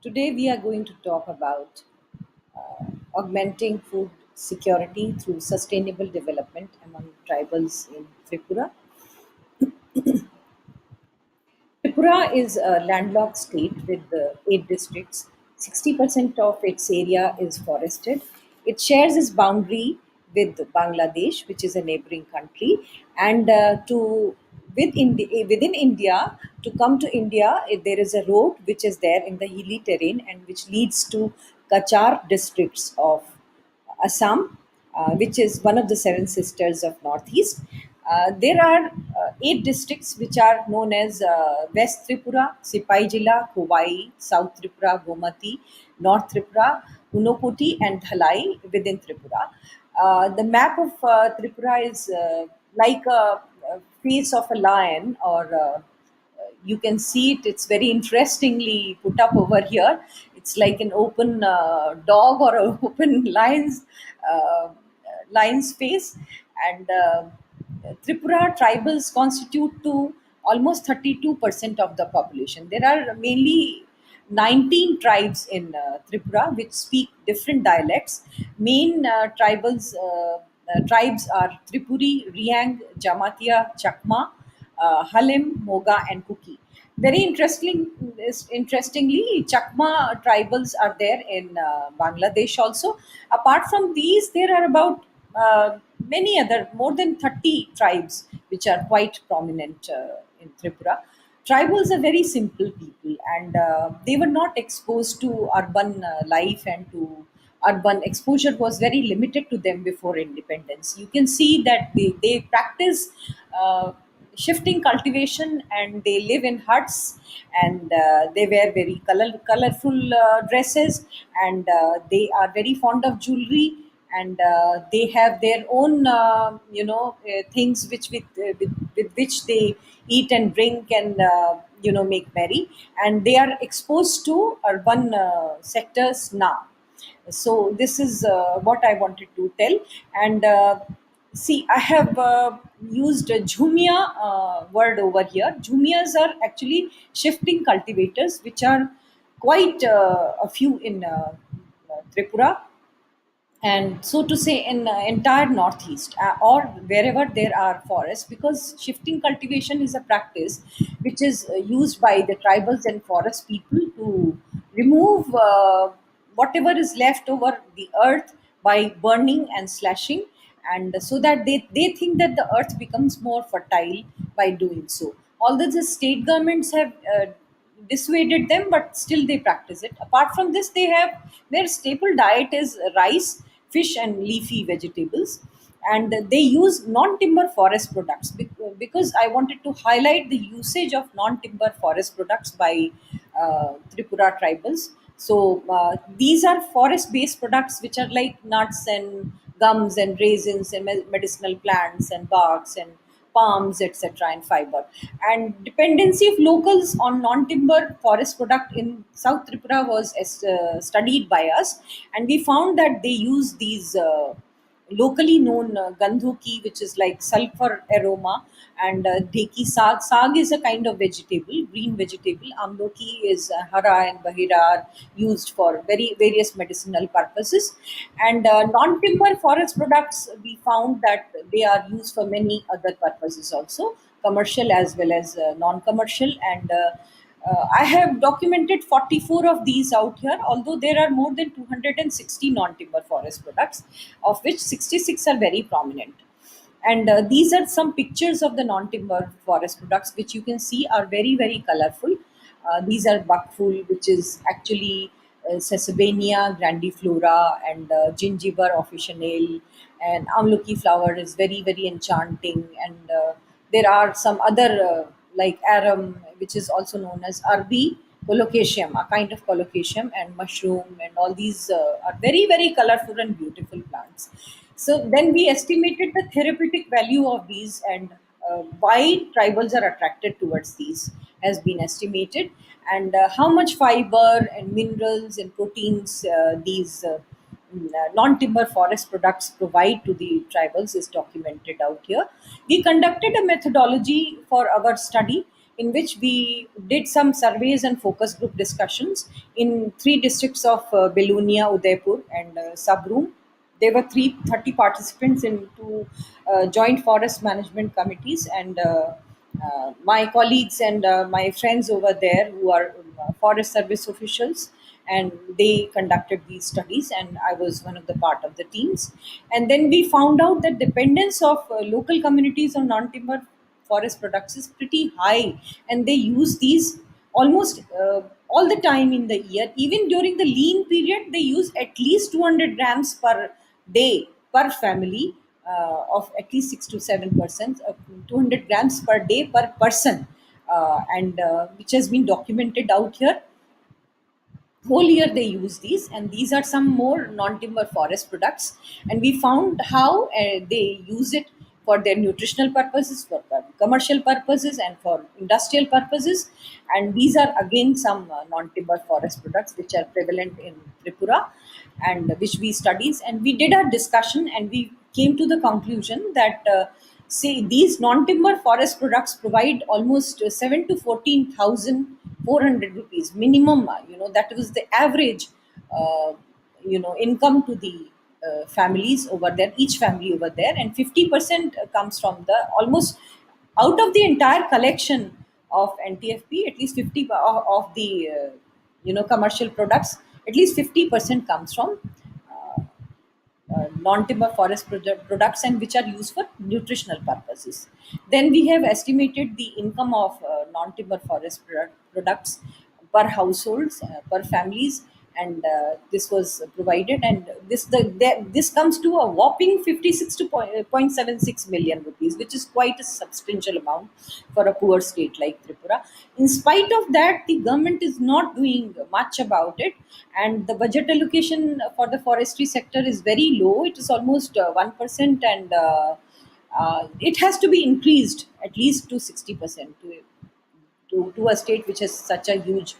Today, we are going to talk about augmenting food security through sustainable development among tribals in Tripura. Tripura is a landlocked state with eight districts. 60% of its area is forested. It shares its boundary with Bangladesh, which is a neighboring country, and within India, to come to India, there is a road which is there in the hilly terrain and which leads to Kachar districts of Assam, which is one of the seven sisters of Northeast. There are eight districts which are known as West Tripura, Sipai Jila, Kovai, South Tripura, Gomati, North Tripura, Unokoti, and Dhalai within Tripura. The map of Tripura is like a face of a lion, or you can see it. It's very interestingly put up over here. It's like an open dog or an open uh, lion's face. And Tripura tribals constitute to almost 32% of the population. There are mainly 19 tribes in Tripura which speak different dialects. Main tribes are Tripuri, Riang, Jamatia, Chakma, Halim, Moga, and Kuki. Very interestingly, Chakma tribals are there in Bangladesh also. Apart from these, there are about many other, more than 30 tribes which are quite prominent in Tripura. Tribals are very simple people, and they were not exposed to urban life, and to urban exposure was very limited to them before independence. You can see that they practice shifting cultivation, and they live in huts, and they wear very colorful dresses, and they are very fond of jewelry, and they have their own things with which they eat and drink, and make merry, and they are exposed to urban sectors now. So this is what I wanted to tell. And see, I have used a jhumia word over here. Jhumias are actually shifting cultivators, which are quite a few in Tripura, and so to say in entire northeast, or wherever there are forests, because shifting cultivation is a practice which is used by the tribals and forest people to remove whatever is left over the earth by burning and slashing, and so that they think that the earth becomes more fertile by doing so. Although the state governments have dissuaded them, but still they practice it. Apart from this, they have their staple diet is rice, fish, and leafy vegetables, and they use non-timber forest products because I wanted to highlight the usage of non-timber forest products by Tripura tribals. So these are forest-based products which are like nuts and gums and raisins and medicinal plants and barks and palms, etc., and fiber. And dependency of locals on non-timber forest product in South Tripura was studied by us, and we found that they use these locally known gandhuki, which is like sulfur aroma, and dheki saag. Saag is a kind of vegetable, green vegetable. Amloki is hara and bahira are used for very various medicinal purposes. And non-timber forest products, we found that they are used for many other purposes also, commercial as well as non-commercial. And I have documented 44 of these out here, although there are more than 260 non-timber forest products, of which 66 are very prominent. And these are some pictures of the non-timber forest products, which you can see are very, very colorful. These are buckful, which is actually Sesabania grandiflora, and gingiber officinale, and amluki flower is very, very enchanting. And there are some other like arum, which is also known as arbi colocasium, a kind of colocasium, and mushroom, and all these are very, very colorful and beautiful plants. So then we estimated the therapeutic value of these, and why tribals are attracted towards these has been estimated, and how much fiber and minerals and proteins these non-timber forest products provide to the tribals is documented out here. We conducted a methodology for our study, in which we did some surveys and focus group discussions in three districts of Belunia, Udaipur, and Sabroom. There were 30 participants in two joint forest management committees, and my colleagues and my friends over there who are forest service officials, and they conducted these studies, and I was one of the part of the teams. And then we found out that dependence of local communities on non-timber forest products is pretty high, and they use these almost all the time in the year. Even during the lean period, they use at least 200 grams per day per family, of at least 6 to 7%, 200 grams per day per person, and which has been documented out here. Whole year they use these, and these are some more non-timber forest products. And we found how they use it for their nutritional purposes, for commercial purposes, and for industrial purposes. And these are again some non-timber forest products which are prevalent in Tripura, and which we studies, and we did our discussion, and we came to the conclusion that say these non-timber forest products provide almost 7 to 14,400 rupees minimum. That was the average income to the families over there, each family over there. And 50% comes from the almost, out of the entire collection of NTFP, at least 50 of the commercial products, at least 50% comes from non-timber forest products, and which are used for nutritional purposes. Then we have estimated the income of non-timber forest products per households, per families, and this was provided, and this comes to a whopping 56 to 0.76 million rupees, which is quite a substantial amount for a poor state like Tripura. In spite of that, the government is not doing much about it, and the budget allocation for the forestry sector is very low. It is almost 1%, and it has to be increased at least to 60% to a state which has such a huge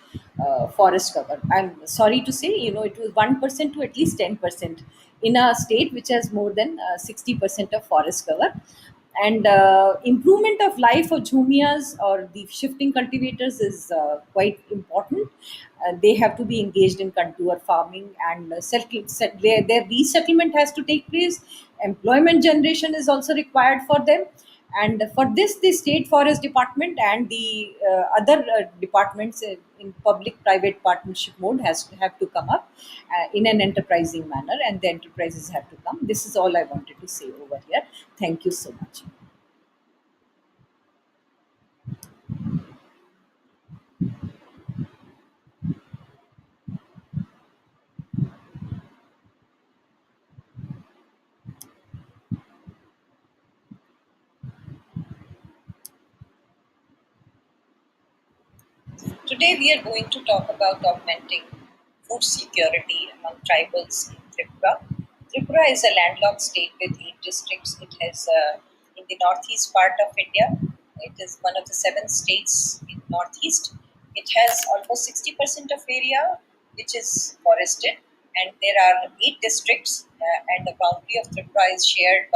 forest cover. I'm sorry to say, it was 1% to at least 10% in a state which has more than 60% of forest cover. And improvement of life of jhumias or the shifting cultivators is quite important. They have to be engaged in contour farming, and their resettlement has to take place. Employment generation is also required for them, and for this the state forest department and the other departments in public private partnership mode has to have to come up in an enterprising manner, and the enterprises have to come. This is all I wanted to say over here. Thank you so much. Today we are going to talk about augmenting food security among tribals in Tripura. Tripura is a landlocked state with 8 districts. It has in the northeast part of India. It is one of the 7 states in northeast. It has almost 60% of area which is forested, and there are 8 districts, and the boundary of Tripura is shared.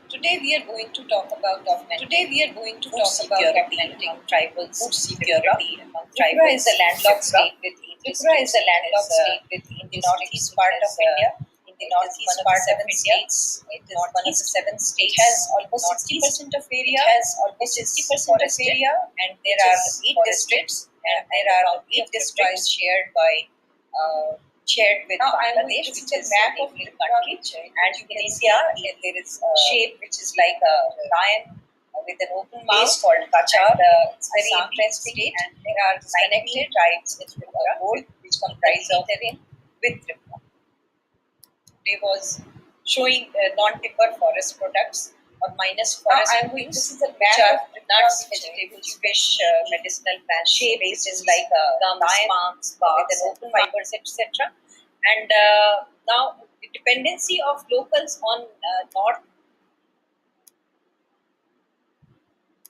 Today we are going to talk about augmenting tribal food security among tribals. Tripura is a landlocked state with in the northeast part of India. In the northeast part of India, it is one of the 7 states. It has almost 60% of area. It has almost 60% of area, and there are 8 districts. And there are 8 districts shared with Bangladesh, which is a neighboring country. And Indonesia, there is a shape which is like a lion with an open mouth called Kacha. It's very interesting, and there are 19 tribes with a board which comprise of with Tripura. Today was showing non-timber forest products or minus forest products. This is a which are nuts, vegetables, fish, medicinal plants. Shape is like a gums, marks, with an open fibers, etc. And now The dependency of locals on North